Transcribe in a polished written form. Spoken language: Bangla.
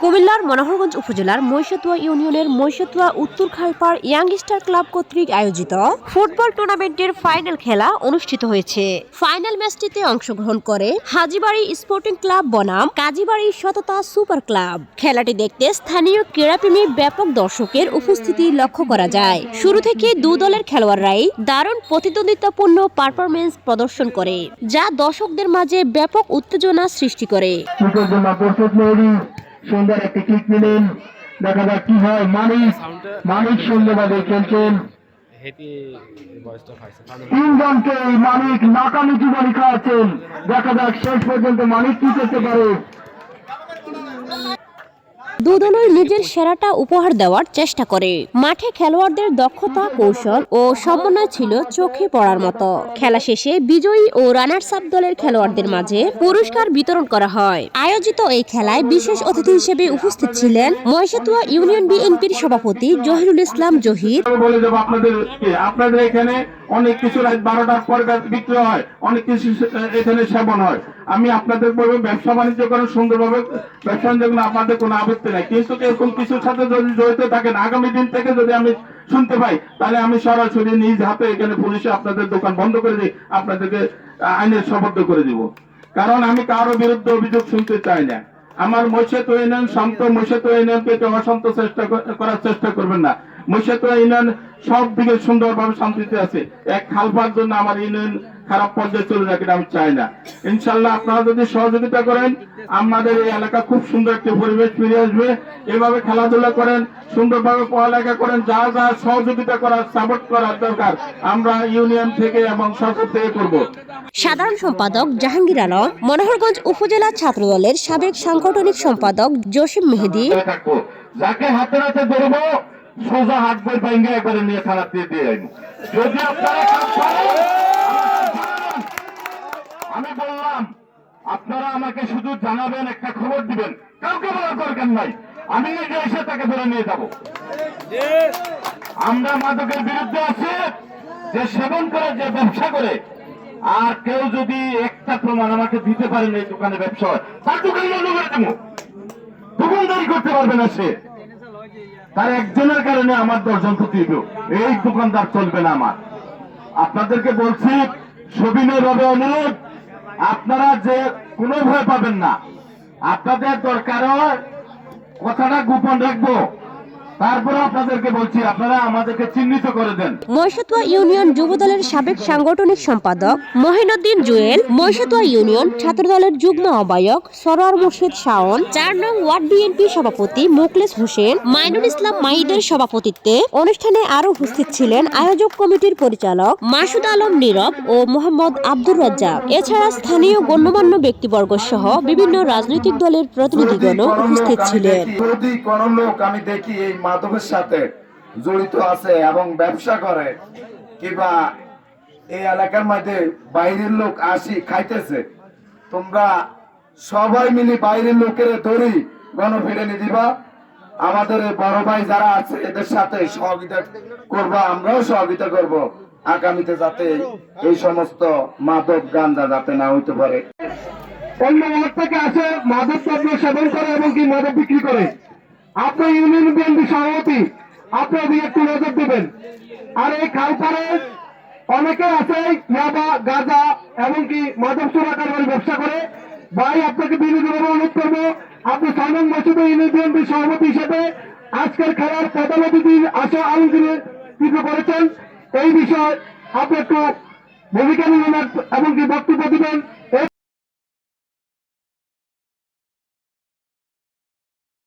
কুমিল্লার মনোহরগঞ্জ উপজেলার মহিষাতুয়া ইউনিয়নের মহিষাতুয়া উত্তর খালপাড় ইয়াংস্টার ক্লাব কর্তৃক আয়োজিত ফুটবল টুর্নামেন্টের ফাইনাল খেলা অনুষ্ঠিত হয়েছে। ফাইনাল ম্যাচটিতে অংশগ্রহণ করে হাজীবাড়ি স্পোর্টিং ক্লাব বনাম কাজীবাড়ি সততা সুপার ক্লাব। খেলাটি দেখতে স্থানীয় ক্রীড়াপ্রেমী ব্যাপক দর্শকের উপস্থিতি লক্ষ্য করা যায়। শুরু থেকে দু দলের খেলোয়াড়রাই দারুণ প্রতিদ্বন্দ্বিতাপূর্ণ পারফরমেন্স প্রদর্শন করে, যা দর্শকদের মাঝে ব্যাপক উত্তেজনা সৃষ্টি করে। সুন্দর একটি কিক নিলেন, দেখা যাক কি হয়। মানিক সুন্দরভাবে খেলছেন, তিনজনকে মানিক নাকামি জীবনী খাওয়াচ্ছেন। দেখা যাক শেষ পর্যন্ত মানিক কি করতে পারে। দুদলই নিজের সেরাটা উপহার দেওয়ার চেষ্টা করে। মাঠে খেলোয়াড়দের দক্ষতা, কৌশল ও সমন্বয় ছিল চোখে পড়ার মতো। খেলা শেষে বিজয়ী ও রানার্স আপ দলের খেলোয়াড়দের মাঝে পুরস্কার বিতরণ করা হয়। আয়োজিত এই খেলায় বিশেষ অতিথি হিসেবে উপস্থিত ছিলেন মহিষাতুয়া ইউনিয়ন বিএনপির সভাপতি জহিরুল ইসলাম জহির। আপনাদের এখানে অনেক কিছু রাত 12টার পরে বিক্রি হয়, অনেক কিছু এখানে সেবন হয়। আমি আপনাদের বলবো ব্যবসা বাণিজ্য করেন সুন্দরভাবে, ব্যবসা বাণিজ্য আপনাদের কোনো আপত্তি নাই, কিন্তু এরকম কিছুর সাথে যদি জড়িত থাকেন আগামী দিন থেকে যদি আমি শুনতে পাই, তাহলে আমি সরাসরি নিজ হাতে এখানে পুলিশে আপনাদের দোকান বন্ধ করে দিই, আপনাদেরকে আইনের শপথ করে দিব। কারণ আমি কারো বিরুদ্ধে অভিযোগ শুনতে চাই না। আমার মহিষাতুয়া ইউনিয়ন শান্ত, মহিষাতুয়া ইউনিয়নকে অশান্ত করার চেষ্টা করবেন না। মহিষাতুয়া ইউনিয়ন সব দিকে সুন্দরভাবে শান্তিতে আছে। এক খালপার জন্য আমার ইউনিয়ন খারাপ পর্যায়ে চলে যাক, আমি চাই না। ইনশাল্লাহ আপনারা যদি সহযোগিতা করেন, আমাদের এই এলাকা খুব সুন্দর একটি পরিবেশ ফিরে আসবে। এভাবে খেলাধুলা করেন, সুন্দরভাবে পড়ালেখা করেন, যা যা সহযোগিতা করার, সাপোর্ট করার দরকার আমরা ইউনিয়ন থেকে এবং সরকার থেকে করব। সাধারণ সম্পাদক জাহাঙ্গীর আলম, মনোহরগঞ্জ উপজেলা ছাত্রদলের সাবেক সাংগঠনিক সম্পাদক জসিম মেহেদি। যাকে হাতে হাতে ধরবো সোজা হাত বই ভেঙে একবারে নিয়ে খারাপ দিয়ে দিয়ে আইব। যদি আপনারা আমি বললাম আপনারা আমাকে শুধু জানাবেন, একটা খবর দিবেন, কাউকে বলার দরকার নাই, আমি নিজে এসে তাকে ধরে নিয়ে যাব। আমরা মাদকের বিরুদ্ধে আছি, যে সেবন করে, যে ব্যবসা করে। আর কেউ যদি একটা প্রমাণ আমাকে দিতে পারেন এই দোকানে ব্যবসা হয়, তার দোকান বন্ধ করে দেবো। দোকানদারি করতে পারবে না সে, তার একজনের কারণে আমার 10 জন ক্ষতি হইল। এই দোকানদার চলবে না আমার। আপনাদেরকে বলছি সবিনয় ভাবে অনুরোধ, আপনারা যে কোনো ভয় পাবেন না। আপনাদের দরকার হয় কথাটা গোপন রাখবো, তারপরে আপনাদেরকে বলছি আপনারা আমাদেরকে চিহ্নিত করে দেন। মহিষাতুয়া ইউনিয়ন যুবদলের সাবেক সাংগঠনিক সম্পাদক মহিনুদ্দিন জুয়েল, মহিষাতুয়া ইউনিয়ন ছাত্রদলের যুগ্ম আহ্বায়ক সরোয়ার মুর্শিদ শাওন, 4 নং ওয়ার্ড বিএনপি সভাপতি মোখলেস হোসেন, মাইনুল ইসলাম মাহিদের সভাপতিত্বে অনুষ্ঠানে আরো উপস্থিত ছিলেন আয়োজক কমিটির পরিচালক মাসুদ আলম নীরব ও মোহাম্মদ আব্দুর রাজ্জাক। এছাড়া স্থানীয় গণ্যমান্য ব্যক্তিবর্গ সহ বিভিন্ন রাজনৈতিক দলের প্রতিনিধিগণও উপস্থিত ছিলেন। আমি দেখি এই মাদকের সাথে জড়িত আছে এবং ব্যবসা করে, কিংবা এই এলাকার মধ্যে বাইরের লোক আসি খাইতেছে, তোমরা সবাই মিলে বাইরের লোকের ধরি গণফিরানি দিবা। আমাদের বড় ভাই যারা আছে এদের সাথে সহযোগিতা করবা, আমরাও সহযোগিতা করব আগামীতে, যাতে এই সমস্ত মাদক গাঁজা যাতে না হইতে পারে। অন্য ওয়ার্ড থেকে আসে মাদক দ্রব্য সেবন করে এবং কি মাদক বিক্রি করে। আপনি ইউনিয়ন বিএনপি সভাপতি, আপনি ওদিকে একটু নজর দেবেন। আর এই খালপাড়ে অনেকে আছে ইয়াবা, গাঁজা এবং কি মাদক চোরাকারবারি ব্যবসা করে। ভাই আপনাকে বিনীতভাবে অনুরোধ করবো, আপনি 6 নং মসজিদে ইউনিয়ন বিএনপি সভাপতি হিসেবে আজকের খেলার প্রধান অতিথি আসা আলোচনা করেছেন। এই বিষয়ে আপনি একটু ভূমিকা নিবেন এবং কি বক্তব্য দিবেন।